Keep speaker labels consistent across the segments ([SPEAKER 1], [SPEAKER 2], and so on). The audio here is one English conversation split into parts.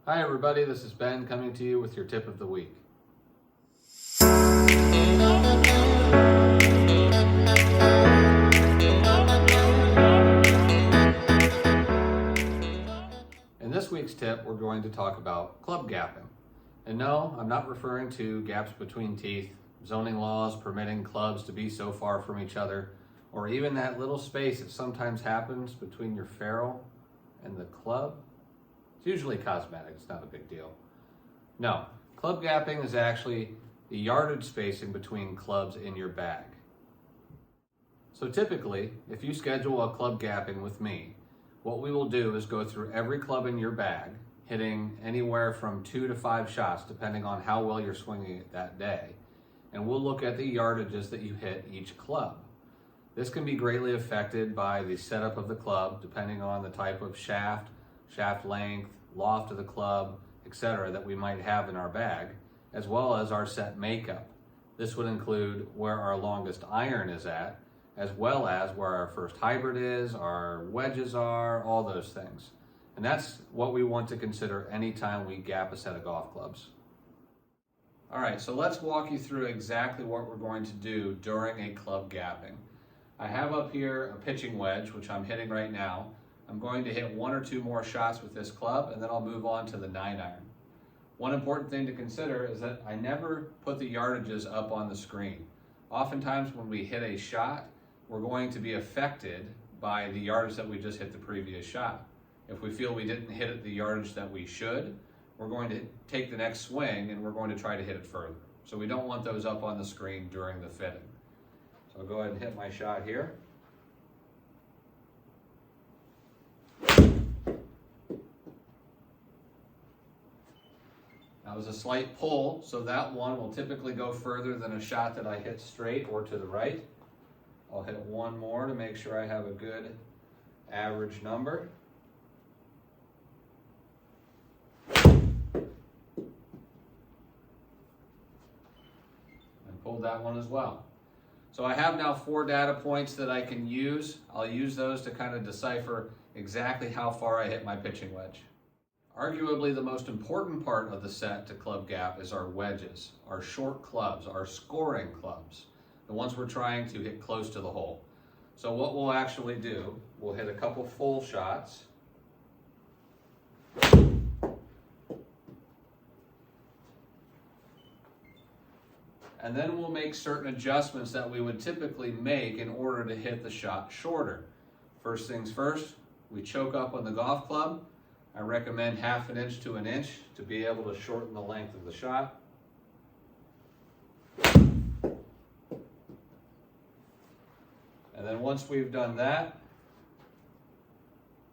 [SPEAKER 1] Hi everybody, this is Ben coming to you with your tip of the week. In this week's tip, we're going to talk about club gapping. And no, I'm not referring to gaps between teeth, zoning laws permitting clubs to be so far from each other, or even that little space that sometimes happens between your ferrule and the club. It's usually cosmetic, it's not a big deal. No, club gapping is actually the yardage spacing between clubs in your bag. So typically, if you schedule a club gapping with me, what we will do is go through every club in your bag, hitting anywhere from 2 to 5 shots, depending on how well you're swinging it that day. And we'll look at the yardages that you hit each club. This can be greatly affected by the setup of the club, depending on the type of shaft length, loft of the club, etc. that we might have in our bag, as well as our set makeup. This would include where our longest iron is at, as well as where our first hybrid is, our wedges are, all those things. And that's what we want to consider anytime we gap a set of golf clubs. All right, so let's walk you through exactly what we're going to do during a club gapping. I have up here a pitching wedge, which I'm hitting right now. I'm going to hit 1 or 2 more shots with this club, and then I'll move on to the 9-iron. One important thing to consider is that I never put the yardages up on the screen. Oftentimes when we hit a shot, we're going to be affected by the yardage that we just hit the previous shot. If we feel we didn't hit it the yardage that we should, we're going to take the next swing and we're going to try to hit it further. So we don't want those up on the screen during the fitting. So I'll go ahead and hit my shot here. That was a slight pull, so that one will typically go further than a shot that I hit straight or to the right. I'll hit one more to make sure I have a good average number. And pulled that one as well. So I have now 4 data points that I can use. I'll use those to kind of decipher exactly how far I hit my pitching wedge. Arguably the most important part of the set to club gap is our wedges, our short clubs, our scoring clubs, the ones we're trying to hit close to the hole. So what we'll actually do, we'll hit a couple full shots. And then we'll make certain adjustments that we would typically make in order to hit the shot shorter. First things first, we choke up on the golf club. I recommend 1/2 inch to 1 inch to be able to shorten the length of the shot. And then once we've done that,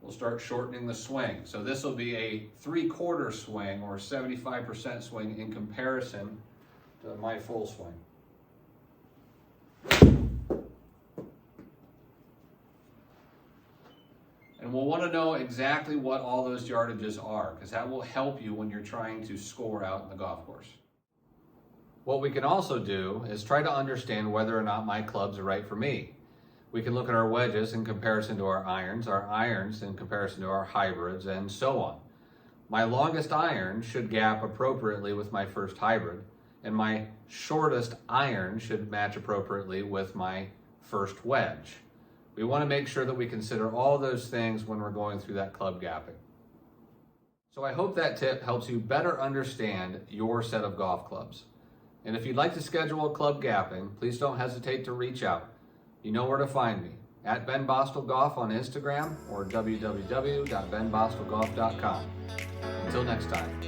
[SPEAKER 1] we'll start shortening the swing. So this will be a 3/4 swing or 75% swing in comparison to my full swing. And we'll want to know exactly what all those yardages are, because that will help you when you're trying to score out in the golf course. What we can also do is try to understand whether or not my clubs are right for me. We can look at our wedges in comparison to our irons in comparison to our hybrids, and so on. My longest iron should gap appropriately with my first hybrid, and my shortest iron should match appropriately with my first wedge. We want to make sure that we consider all those things when we're going through that club gapping. So I hope that tip helps you better understand your set of golf clubs. And if you'd like to schedule a club gapping, please don't hesitate to reach out. You know where to find me, at Ben Bostel Golf on Instagram or www.benbostelgolf.com. Until next time.